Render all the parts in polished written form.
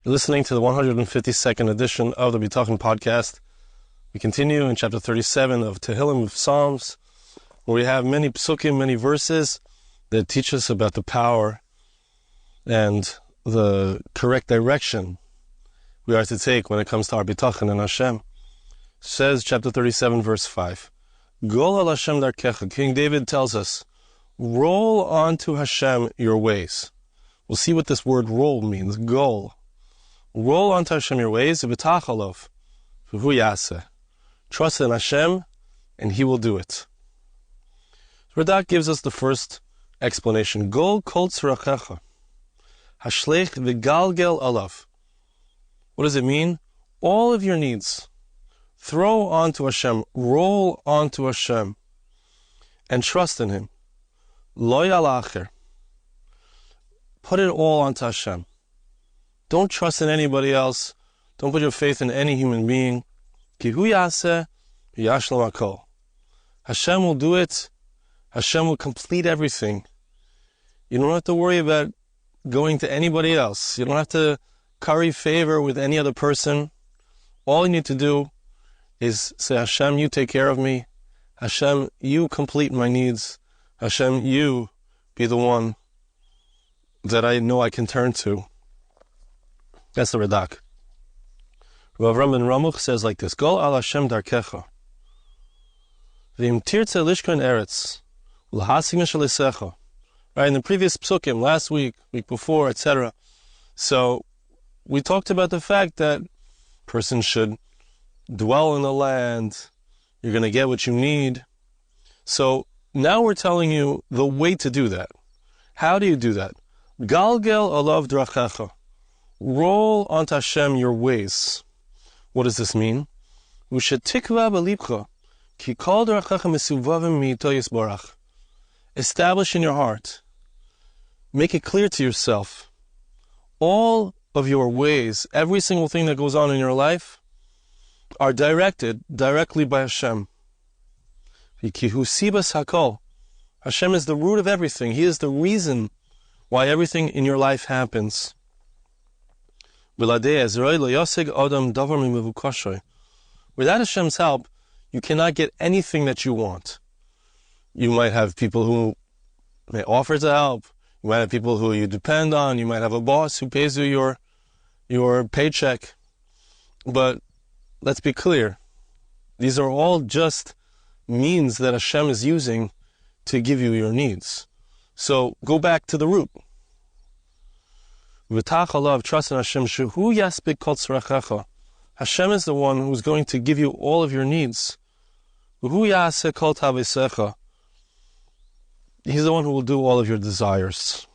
You're listening to the 152nd edition of the Bitachon podcast. We continue in chapter 37 of Tehillim of Psalms, where we have many pasukim, many verses that teach us about the power and the correct direction we are to take when it comes to our Bitachon and Hashem. Says chapter 37, verse 5, Gol al Hashem darkecha. King David tells us, roll onto Hashem your ways. We'll see what this word roll means. Gol. Roll onto Hashem your ways. Bitachon, trust in Hashem, and He will do it. Radak gives us the first explanation. Gol kol tzrachecha, hashlech v'galgel alav. What does it mean? All of your needs, throw onto Hashem, roll onto Hashem, and trust in Him. Lo yalacher. Put it all onto Hashem. Don't trust in anybody else. Don't put your faith in any human being. Ki hu yaseh v'yashlam hakol. Hashem will do it. Hashem will complete everything. You don't have to worry about going to anybody else. You don't have to curry favor with any other person. All you need to do is say, Hashem, you take care of me. Hashem, you complete my needs. Hashem, you be the one that I know I can turn to. That's the Radak. Rav Ram ben Ramuch says like this, Gol al Hashem darkecha, v'im tirtze lishkon eretz, l'hasig mishalisecha. Right, in the previous pasukim, last week before, etc. So, we talked about the fact that person should dwell in the land, you're going to get what you need. So, now we're telling you the way to do that. How do you do that? Galgel alav drachecha. Roll onto Hashem your ways. What does this mean? Ushetikva belibcha, ki kol drachecha mesuvavim mi'ito yisborach. Establish in your heart. Make it clear to yourself. All of your ways, every single thing that goes on in your life, are directed directly by Hashem. Ki hu sibas hakol. Hashem is the root of everything. He is the reason why everything in your life happens. Without Hashem's help, you cannot get anything that you want. You might have people who may offer to help. You might have people who you depend on. You might have a boss who pays you your paycheck. But let's be clear. These are all just means that Hashem is using to give you your needs. So go back to the root. Bitachon, trust in Hashem. Shehu yaspik kol tzrachecha. Hashem is the one who's going to give you all of your needs. Hu yaseh kol tavesecha. He's the one who will do all of your desires.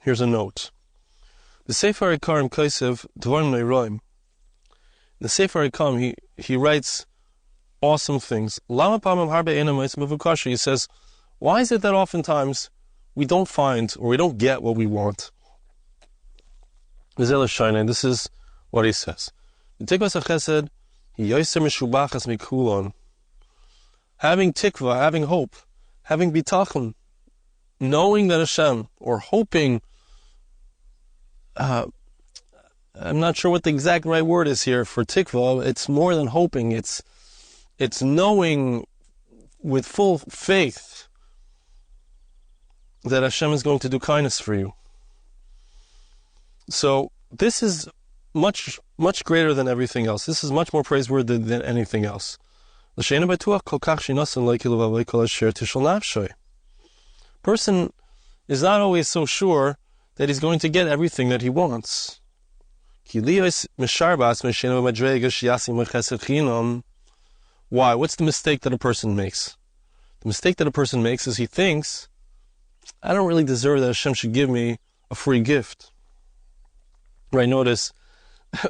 Here's a note. The Sefer Ikarim Kaisev Dvarim Neiroim. The Sefer Ikarim, he writes awesome things. Lama pamim harbe einam mevukasha. He says, why is it that oftentimes we don't find or we don't get what we want? This is what he says. Having tikva, having hope, having bitachon, knowing that Hashem, or hoping, I'm not sure what the exact right word is here for tikva. It's more than hoping. It's knowing with full faith that Hashem is going to do kindness for you. So this is much, much greater than everything else. This is much more praiseworthy than anything else. Person is not always so sure that he's going to get everything that he wants. Why? What's the mistake that a person makes? The mistake that a person makes is he thinks, I don't really deserve that Hashem should give me a free gift. Right, notice,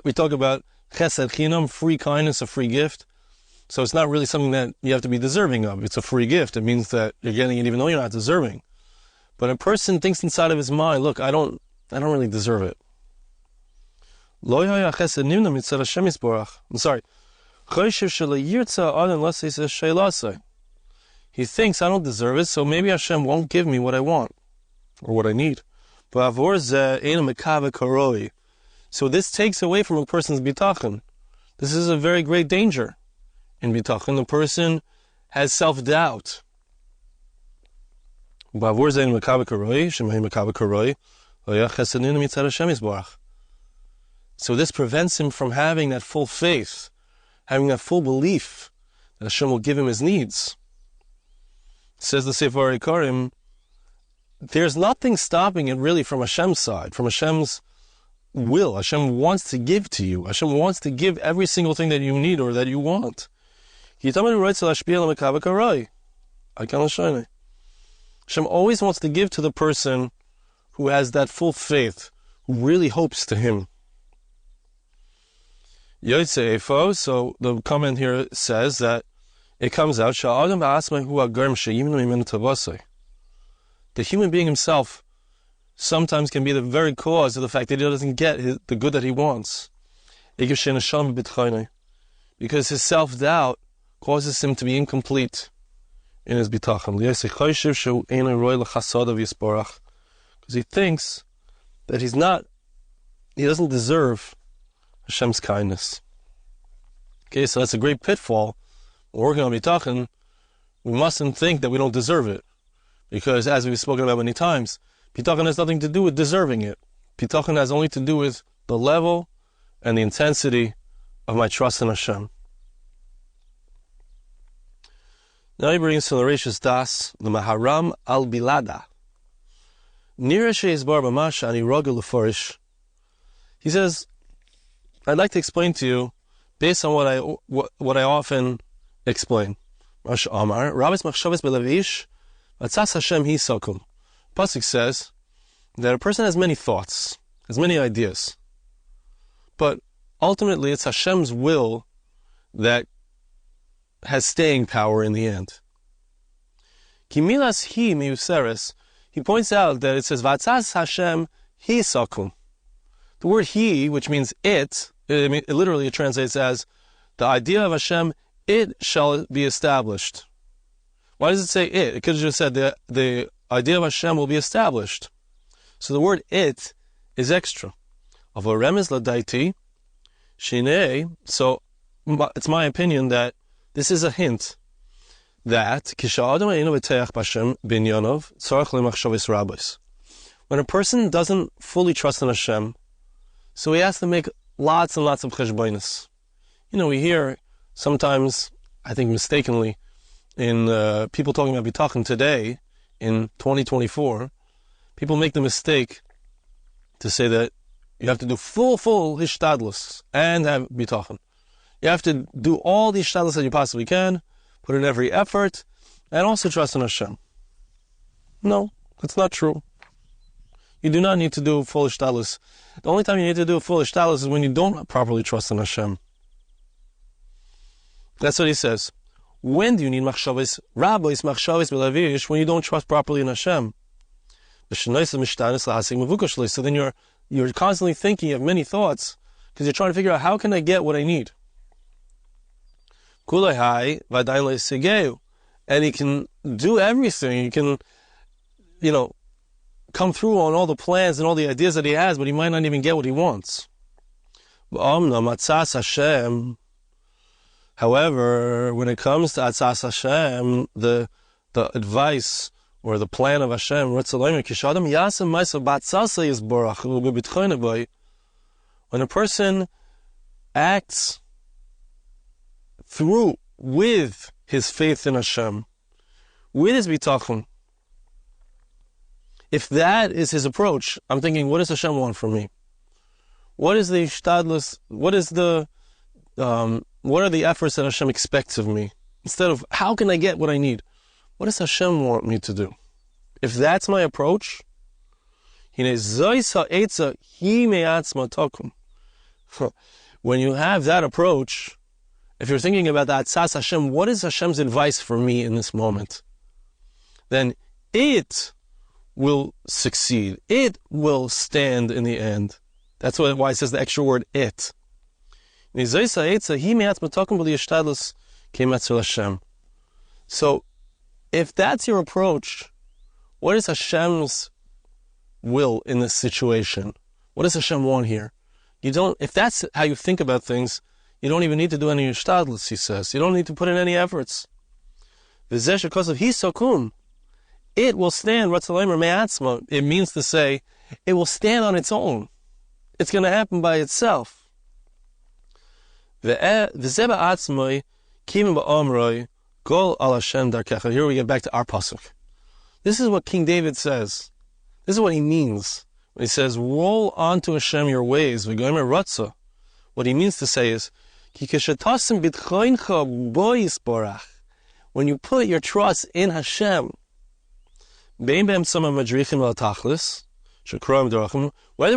we talk about chesed chinam, free kindness, a free gift. So it's not really something that you have to be deserving of. It's a free gift. It means that you're getting it even though you're not deserving. But a person thinks inside of his mind, look, I don't really deserve it. I'm sorry. He thinks I don't deserve it, so maybe Hashem won't give me what I want or what I need. So this takes away from a person's bitachon. This is a very great danger in bitachon. The person has self-doubt. So this prevents him from having that full faith, having that full belief that Hashem will give him his needs. Says the Sefer Karim, there's nothing stopping it really from Hashem's side, from Hashem's will. Hashem wants to give to you. Hashem wants to give every single thing that you need or that you want. Hashem always wants to give to the person who has that full faith, who really hopes to him. So the comment here says that it comes out, the human being himself sometimes can be the very cause of the fact that he doesn't get the good that he wants. Because his self-doubt causes him to be incomplete in his bitachon. Because he thinks that he doesn't deserve Hashem's kindness. Okay, so that's a great pitfall. When we're working on bitachon, we mustn't think that we don't deserve it. Because as we've spoken about many times, bitachon has nothing to do with deserving it. Bitachon has only to do with the level and the intensity of my trust in Hashem. Now he brings to the Reishis Das, the Maharam al Bilada. He says, I'd like to explain to you, based on what I often explain. Passuk says that a person has many thoughts, has many ideas, but ultimately it's Hashem's will that has staying power in the end. Kimilas hi miuseres, he points out that it says Vatzas Hashem hi sakum. The word he, which means it literally translates as the idea of Hashem, it shall be established. Why does it say it? It could have just said the idea of Hashem will be established. So the word it is extra. So it's my opinion that this is a hint that when a person doesn't fully trust in Hashem, so he has to make lots and lots of cheshbonos. We hear sometimes, I think mistakenly, in people talking about bitachon today, in 2024, people make the mistake to say that you have to do full hishtadlus and have bitachon. You have to do all the hishtadlus that you possibly can, put in every effort, and also trust in Hashem. No, that's not true. You do not need to do full hishtadlus. The only time you need to do full hishtadlus is when you don't properly trust in Hashem. That's what he says. When do you need machshavos rabos, machshavos belavish, when you don't trust properly in Hashem? So then you're constantly thinking of many thoughts because you're trying to figure out how can I get what I need. And he can do everything. He can, come through on all the plans and all the ideas that he has, but he might not even get what he wants. However, when it comes to Atzas Hashem, the advice or the plan of Hashem, when a person acts through with his faith in Hashem, with his bitachon, if that is his approach, I'm thinking, what does Hashem want from me? What is the shtadlus? What are the efforts that Hashem expects of me? Instead of, how can I get what I need? What does Hashem want me to do? If that's my approach, when you have that approach, if you're thinking about that Tzas Hashem, what is Hashem's advice for me in this moment? Then it will succeed. It will stand in the end. That's why it says the extra word it. So, if that's your approach, what is Hashem's will in this situation? What does Hashem want here? If that's how you think about things, you don't even need to do any ishtadlus, he says. You don't need to put in any efforts. V'zeh shekosov hisokun. It will stand, Ratzalamer me'atzma. It means to say, it will stand on its own. It's going to happen by itself. V'zeh ba'atzmoi, kivim ba'omroi, gol al Hashem darkecha. Here we get back to our passuk. This is what King David says. This is what he means. When he says, roll onto Hashem your ways, v'gomer ratzah. What he means to say is, ki keshatasim bitchoincha bo yisborach. When you put your trust in Hashem, whether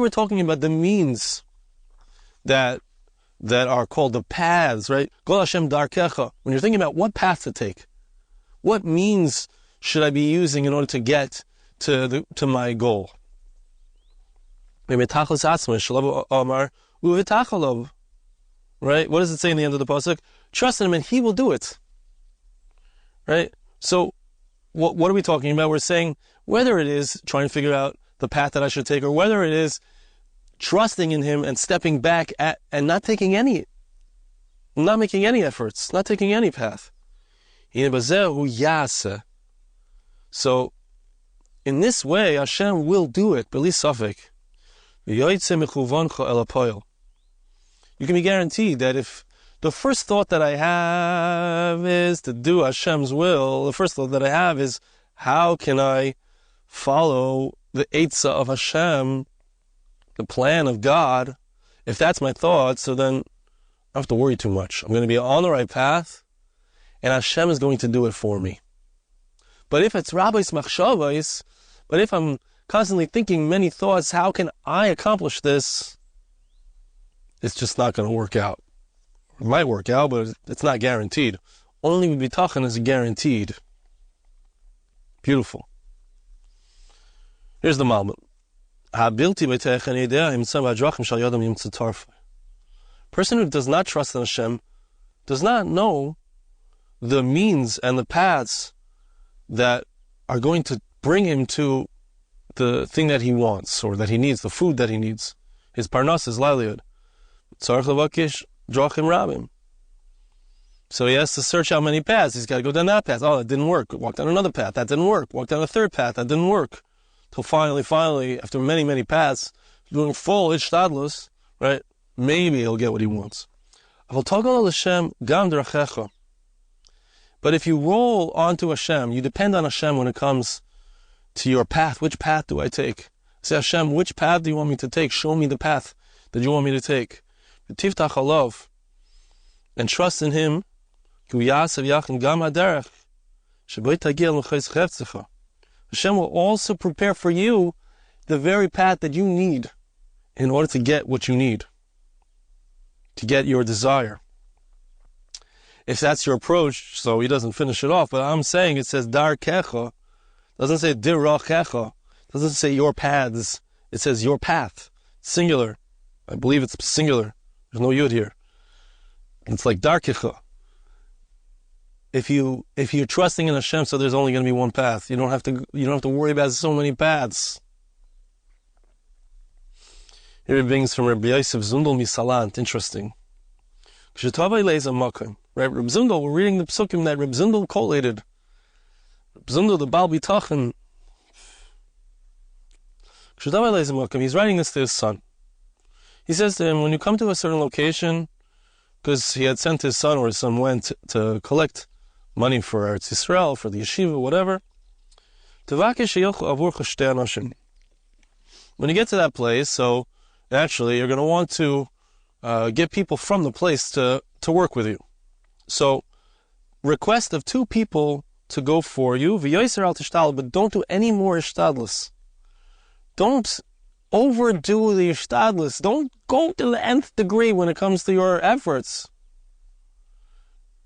we're talking about the means that are called the paths, right? Gol Hashem darkecha. When you're thinking about what path to take, what means should I be using in order to get to my goal? Right? What does it say in the end of the passuk? Trust in Him and He will do it. Right? So, what are we talking about? We're saying whether it is trying to figure out the path that I should take, or whether it is trusting in Him and stepping back and not making any efforts, not taking any path. So, in this way, Hashem will do it. You can be guaranteed that if the first thought that I have is to do Hashem's will, the first thought that I have is, how can I follow the Eitzah of Hashem, the plan of God? If that's my thought, so then I don't have to worry too much. I'm going to be on the right path, and Hashem is going to do it for me. But if it's Rabbi's Machshavos, but if I'm constantly thinking many thoughts, how can I accomplish this? It's just not going to work out. It might work out, but it's not guaranteed. Only with Bitachon is guaranteed. Beautiful. Here's the Malbim. Person who does not trust in Hashem does not know the means and the paths that are going to bring him to the thing that he wants, or that he needs, the food that he needs, his parnas, his livelihood. So he has to search out many paths. He's got to go down that path. Oh, that didn't work. Walk down another path. That didn't work. Walk down a third path. That didn't work. Till finally, after many paths, doing full ishtadlus, right? Maybe he'll get what he wants. But if you roll onto Hashem, you depend on Hashem when it comes to your path. Which path do I take? Say, Hashem, which path do you want me to take? Show me the path that you want me to take. Tiftach alav, and trust in Him. Hashem will also prepare for you the very path that you need in order to get what you need, to get your desire. If that's your approach, so he doesn't finish it off, but I'm saying it says dar kecha, doesn't say dirachecha, doesn't say your paths, it says your path, singular. I believe it's singular. There's no yud here. It's like darkecha. If you're trusting in Hashem, so there's only going to be one path. You don't have to worry about so many paths. Here it brings from Rabbi Yosef Zundel Misalant. Interesting. Right, Reb Zundel, we're reading the psukim that Reb Zundel collated. Reb Zundel, the Baal Bitachon. He's writing this to his son. He says to him, when you come to a certain location, because he had sent his son, or his son went to collect money for Eretz Yisrael, for the yeshiva, whatever. When you get to that place, so naturally you're going to want to get people from the place to work with you. So request of 2 people to go for you, but don't do any more ishtadlus. Don't overdo the ishtadlus. Don't go to the nth degree when it comes to your efforts.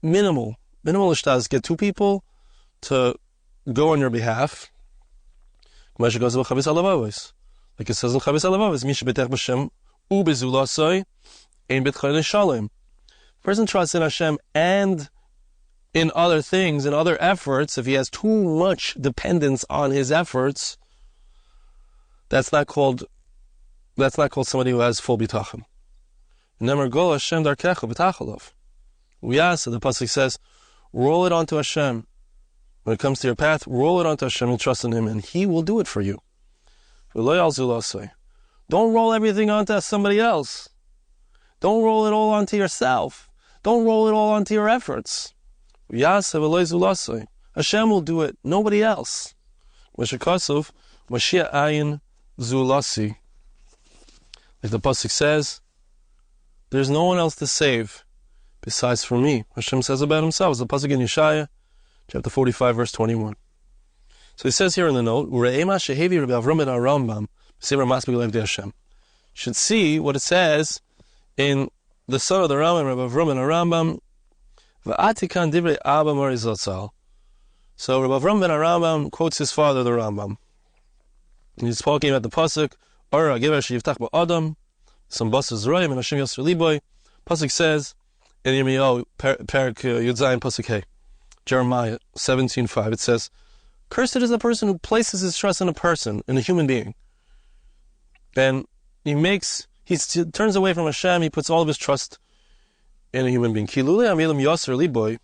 Minimal ishtadlus. Get 2 people to go on your behalf. Like it says in Chavis Alavavos, Misha betech b'Shem u'bezulasoi ein betchayne shalom. Person trusts in Hashem and in other things, in other efforts. If he has too much dependence on his efforts, that's not called somebody who has full bitachon. Nemar Gol Hashem Darkecha Bitachon. Uyasa, the passuk says, roll it onto Hashem. When it comes to your path, roll it onto Hashem and trust in Him, and He will do it for you. Don't roll everything onto somebody else. Don't roll it all onto yourself. Don't roll it all onto your efforts. Hashem will do it, nobody else. Mashakasov, Mashiach Ayin Zulasi. Like the passuk says, there's no one else to save besides for me. Hashem says about Himself. It's the passuk in Yeshaya, chapter 45, verse 21. So He says here in the note, you should see what it says in the son of the Rambam, Rabbi Avram ben Rambam. So Rabbi Avram ben Rambam quotes his father, the Rambam. And he's talking about the passuk, some buses roim and Hashem Yosser Liboy. Pasuk says in Yirmiyahu, Perak Yudzayin Pasuk Hey, Jeremiah 17:5. It says, "Cursed is the person who places his trust in a person, in a human being, and he turns away from Hashem. He puts all of his trust in a human being." Kilule Amilim Yosser Liboy.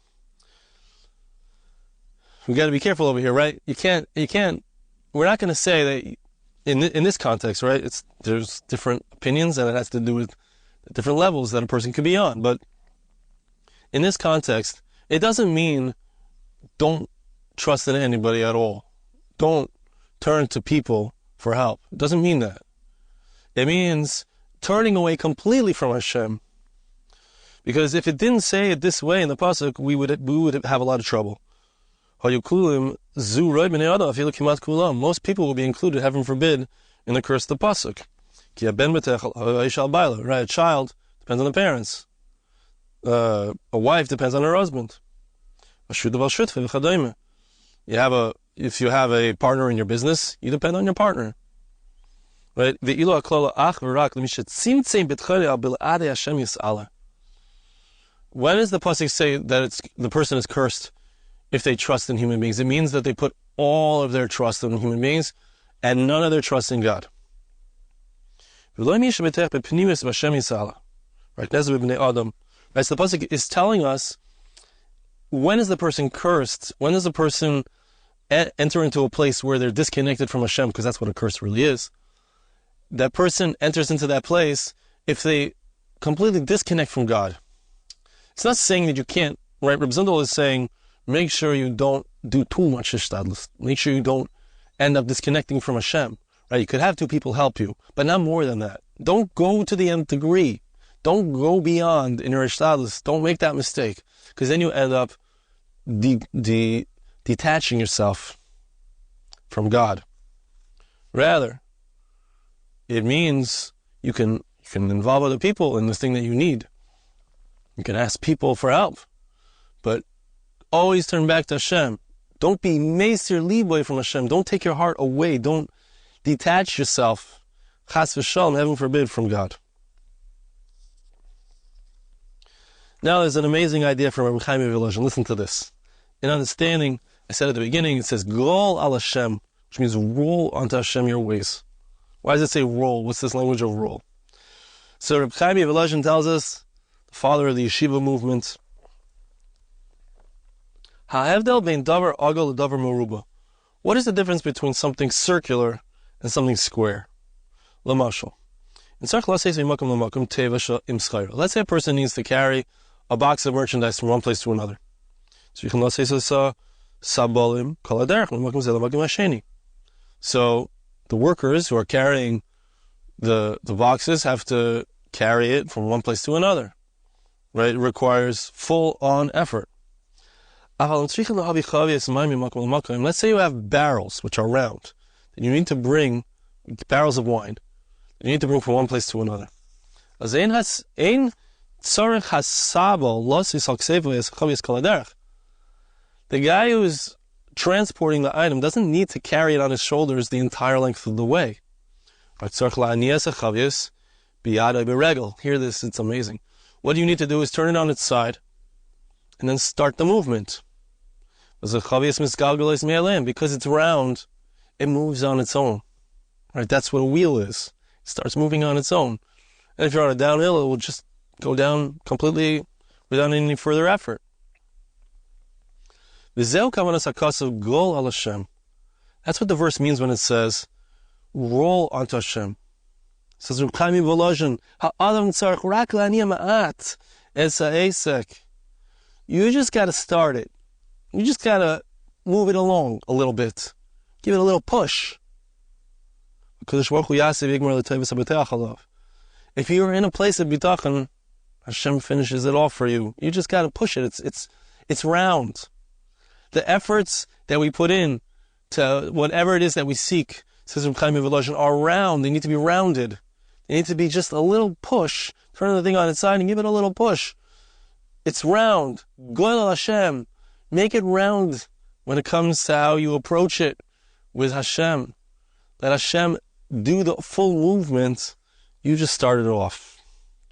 We got to be careful over here, right? You can't. We're not going to say that in this context, right? There's different opinions, and it has to do with different levels that a person could be on. But in this context, it doesn't mean don't trust in anybody at all. Don't turn to people for help. It doesn't mean that. It means turning away completely from Hashem. Because if it didn't say it this way in the pasuk, we would have a lot of trouble. Most people will be included, heaven forbid, in the curse of the pasuk. Right, a child depends on the parents. A wife depends on her husband. If you have a partner in your business, you depend on your partner. Right? When is the pasuk say that the person is cursed if they trust in human beings? It means that they put all of their trust in human beings and none of their trust in God. Right? So the pasuk is telling us, when is the person cursed? When does the person enter into a place where they're disconnected from Hashem? Because that's what a curse really is. That person enters into that place if they completely disconnect from God. It's not saying that you can't, right? Reb Zundel is saying, make sure you don't do too much ishtadlus. Make sure you don't end up disconnecting from Hashem. Right? You could have two people help you, but not more than that. Don't go to the nth degree. Don't go beyond in your ishtadlus. Don't make that mistake, because then you end up detaching yourself from God. Rather, it means you can involve other people in the thing that you need. You can ask people for help, but always turn back to Hashem. Don't be meisir liboy from Hashem. Don't take your heart away. Don't detach yourself, chas v'shalom, heaven forbid, from God. Now there's an amazing idea from Rabbi Chaim Volozhin. Listen to this. In understanding, I said at the beginning, it says, Gol al Hashem, which means roll onto Hashem your ways. Why does it say roll? What's this language of roll? So Rabbi Chaim Volozhin tells us, the father of the yeshiva movement, Ha'evdel bein davar agol davar meruba. What is the difference between something circular and something square? Lamashal. Let's say a person needs to carry a box of merchandise from one place to another. So you can let's say sabolim kaladerech. So the workers who are carrying the boxes have to carry it from one place to another. Right? It requires full-on effort. Let's say you have barrels which are round. Then you need to bring barrels of wine. You need to bring from one place to another. The guy who's transporting the item doesn't need to carry it on his shoulders the entire length of the way. Hear this, it's amazing. What you need to do is turn it on its side and then start the movement. Because it's round, it moves on its own. Right? That's what a wheel is. It starts moving on its own. And if you're on a downhill, it will just go down completely without any further effort. That's what the verse means when it says, roll onto Hashem. It says, you just got to start it. You just got to move it along a little bit. Give it a little push. If you're in a place of Bitachon, Hashem finishes it off for you. You just got to push it. It's round. The efforts that we put in to whatever it is that we seek, says are round. They need to be rounded. They need to be just a little push. Turn the thing on its side and give it a little push. It's round. Goel Hashem. Make it round when it comes to how you approach it with Hashem. Let Hashem do the full movement. You just started off.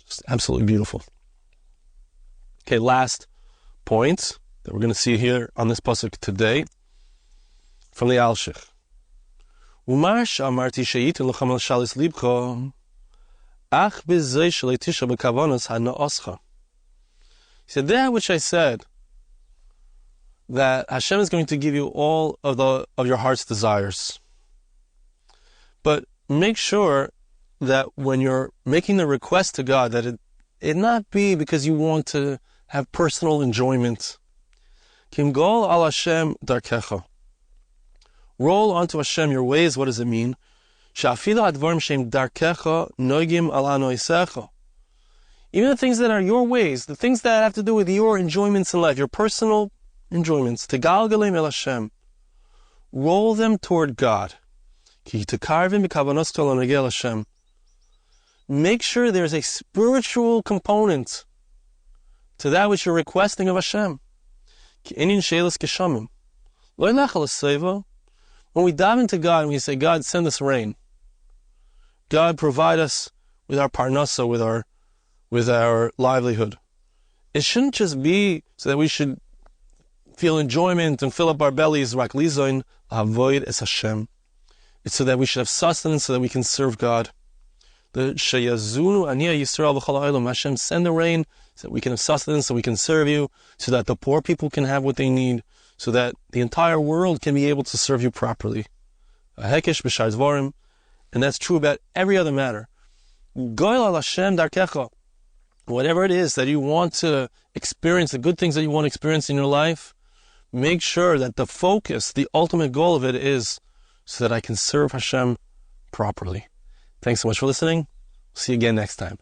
Just absolutely beautiful. Okay, last point that we're going to see here on this passuk today from the Alshich. Umarsh amarti sheitin l'cham al-shalis libcho ach bezei shleitisha b'kavanos ha'na'oscha. He said, that which I said, that Hashem is going to give you all of your heart's desires. But make sure that when you're making the request to God, that it not be because you want to have personal enjoyment. Kim gol al Hashem darkecha. Roll onto Hashem your ways. What does it mean? Sha'afilu advarim shem darkecha noigim al anoisecha. Even the things that are your ways, the things that have to do with your enjoyments in life, your personal enjoyments, tegalgalim el Hashem, roll them toward God. Ki tekarvim b'kavanos kol anegel Hashem. Make sure there's a spiritual component to that which you're requesting of Hashem. Ki enin she'elas keshamim. Lo ilach al seva. When we dive into God and we say, God, send us rain. God, provide us with our parnasa, with our livelihood. It shouldn't just be so that we should feel enjoyment and fill up our bellies. Rak lizoin avoid es Hashem. It's so that we should have sustenance, so that we can serve God. The sheyazunu aniya Yisrael v'chol ha'olam. Hashem, send the rain so that we can have sustenance, so we can serve you, so that the poor people can have what they need, so that the entire world can be able to serve you properly. Hekesh b'shar dvarim, and that's true about every other matter. Goel al Hashem darkecha. Whatever it is that you want to experience, the good things that you want to experience in your life, make sure that the focus, the ultimate goal of it is so that I can serve Hashem properly. Thanks so much for listening. See you again next time.